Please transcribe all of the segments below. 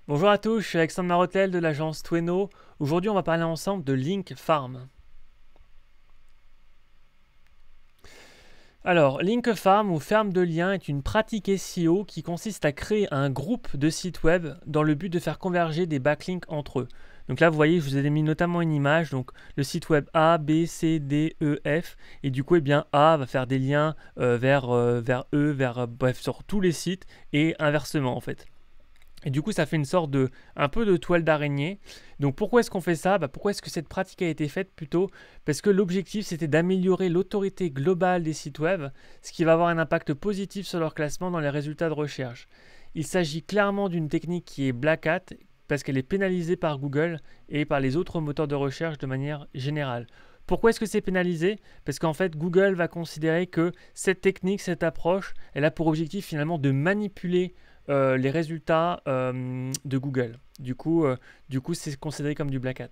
Bonjour à tous, je suis Alexandre Marotel de l'agence Tweno. Aujourd'hui, on va parler ensemble de Link Farm. Alors, Link Farm ou ferme de liens est une pratique SEO qui consiste à créer un groupe de sites web dans le but de faire converger des backlinks entre eux. Donc là, vous voyez, je vous ai mis notamment une image, donc le site web A, B, C, D, E, F, et du coup, eh bien, A va faire des liens vers E, bref, sur tous les sites, et inversement en fait. Et du coup, ça fait une sorte de, un peu de toile d'araignée. Donc pourquoi est-ce qu'on fait ça? Pourquoi est-ce que cette pratique a été faite plutôt? Parce que l'objectif, c'était d'améliorer l'autorité globale des sites web, ce qui va avoir un impact positif sur leur classement dans les résultats de recherche. Il s'agit clairement d'une technique qui est Black Hat, parce qu'elle est pénalisée par Google et par les autres moteurs de recherche de manière générale. Pourquoi est-ce que c'est pénalisé? Parce qu'en fait, Google va considérer que cette technique, cette approche, elle a pour objectif finalement de manipuler les résultats de Google. Du coup, c'est considéré comme du Black Hat.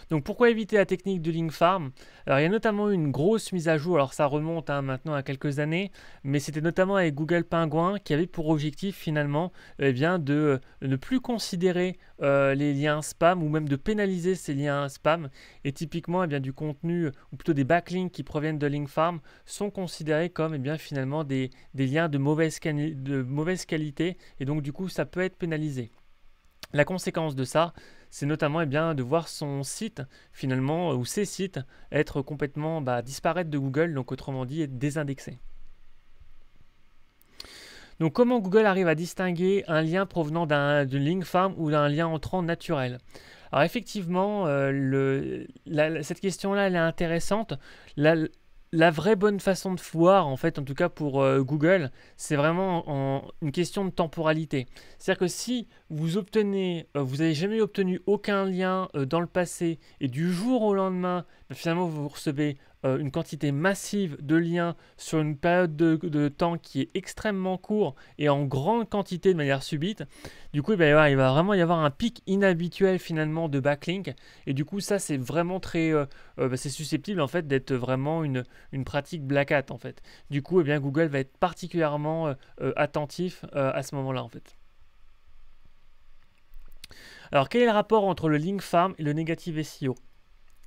Donc pourquoi éviter la technique de Link Farm? Alors il y a notamment eu une grosse mise à jour, alors ça remonte maintenant à quelques années, mais c'était notamment avec Google Penguin qui avait pour objectif finalement de ne plus considérer les liens spam ou même de pénaliser ces liens spam. Et typiquement du contenu ou plutôt des backlinks qui proviennent de Link Farm sont considérés comme finalement des liens de mauvaise qualité et donc du coup ça peut être pénalisé. La conséquence de ça, c'est notamment de voir son site finalement ou ses sites être complètement disparaître de Google, donc autrement dit être désindexé. Donc comment Google arrive à distinguer un lien provenant d'une link farm ou d'un lien entrant naturel? Alors effectivement, cette question-là, elle est intéressante. La vraie bonne façon de voir, en fait, en tout cas pour Google, c'est vraiment une question de temporalité. C'est-à-dire que si vous n'avez jamais obtenu aucun lien dans le passé et du jour au lendemain, finalement vous recevez une quantité massive de liens sur une période de temps qui est extrêmement court et en grande quantité de manière subite, du coup il va vraiment y avoir un pic inhabituel finalement de backlink et du coup ça c'est vraiment très c'est susceptible en fait d'être vraiment une pratique black hat en fait. Du coup Google va être particulièrement attentif à ce moment là en fait. Alors quel est le rapport entre le link farm et le negative SEO?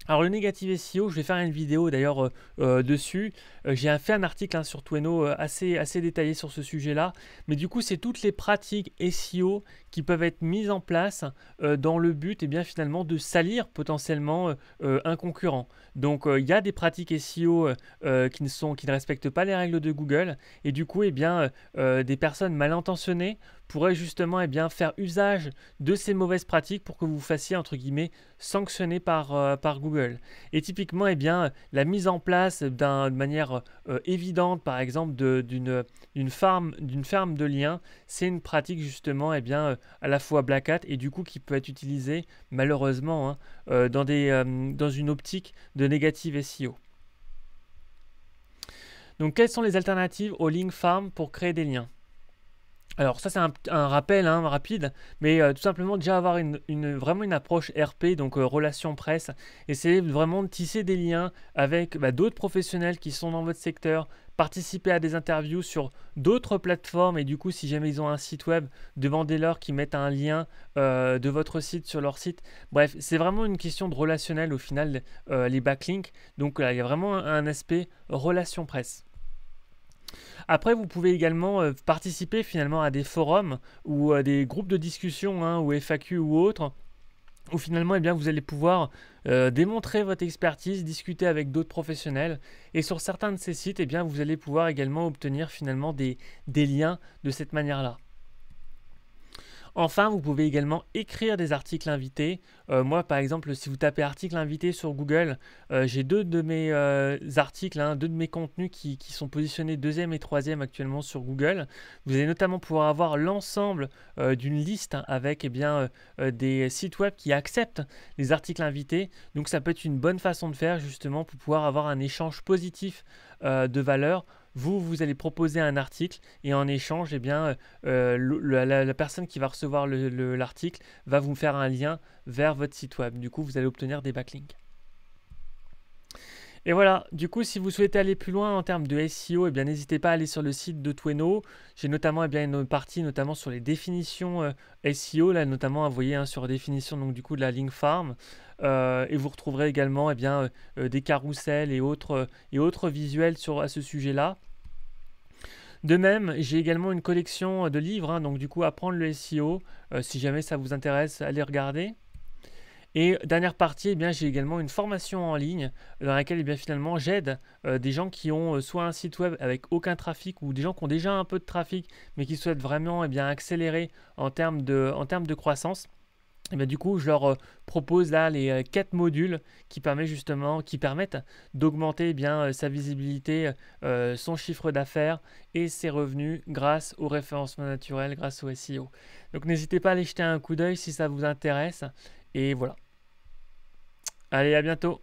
Alors le negative SEO, je vais faire une vidéo d'ailleurs dessus. J'ai fait un article sur Tweno assez détaillé sur ce sujet-là. Mais du coup, c'est toutes les pratiques SEO qui peuvent être mises en place dans le but finalement de salir potentiellement un concurrent. Donc il y a des pratiques SEO qui ne respectent pas les règles de Google. Et du coup, des personnes mal intentionnées pourraient justement faire usage de ces mauvaises pratiques pour que vous fassiez entre guillemets sanctionner par Google. Et typiquement, la mise en place de manière évidente, par exemple, d'une ferme de liens, c'est une pratique justement à la fois Black Hat et du coup qui peut être utilisée malheureusement dans une optique de négative SEO. Donc, quelles sont les alternatives au link farm pour créer des liens? Alors ça c'est un rappel rapide, mais tout simplement déjà avoir vraiment une approche RP, donc relation presse, essayer vraiment de tisser des liens avec d'autres professionnels qui sont dans votre secteur, participer à des interviews sur d'autres plateformes et du coup si jamais ils ont un site web, demandez-leur qu'ils mettent un lien de votre site sur leur site. Bref, c'est vraiment une question de relationnel au final, les backlinks, donc il y a vraiment un aspect relation presse. Après, vous pouvez également participer finalement à des forums ou à des groupes de discussion ou FAQ ou autres, où finalement vous allez pouvoir démontrer votre expertise, discuter avec d'autres professionnels. Et sur certains de ces sites, vous allez pouvoir également obtenir finalement des liens de cette manière-là. Enfin, vous pouvez également écrire des articles invités. Moi, par exemple, si vous tapez article invité sur Google, j'ai deux de mes articles, deux de mes contenus qui sont positionnés 2e et 3e actuellement sur Google. Vous allez notamment pouvoir avoir l'ensemble d'une liste avec des sites web qui acceptent les articles invités. Donc, ça peut être une bonne façon de faire justement pour pouvoir avoir un échange positif de valeur. Vous allez proposer un article et en échange, la personne qui va recevoir l'article va vous faire un lien vers votre site web. Du coup, vous allez obtenir des backlinks. Et voilà, du coup, si vous souhaitez aller plus loin en termes de SEO, eh bien, n'hésitez pas à aller sur le site de Tweno. J'ai notamment une partie notamment sur les définitions SEO, là notamment, vous voyez, sur définition donc, du coup, de la link farm. Et vous retrouverez également des carousels et autres visuels à ce sujet-là. De même, j'ai également une collection de livres, donc du coup, apprendre le SEO. Si jamais ça vous intéresse, allez regarder. Et dernière partie, j'ai également une formation en ligne dans laquelle finalement j'aide des gens qui ont soit un site web avec aucun trafic ou des gens qui ont déjà un peu de trafic mais qui souhaitent vraiment accélérer en termes de croissance. Et du coup, je leur propose là les 4 modules qui permettent d'augmenter sa visibilité, son chiffre d'affaires et ses revenus grâce au référencement naturel, grâce au SEO. Donc n'hésitez pas à aller jeter un coup d'œil si ça vous intéresse. Et voilà. Allez, à bientôt.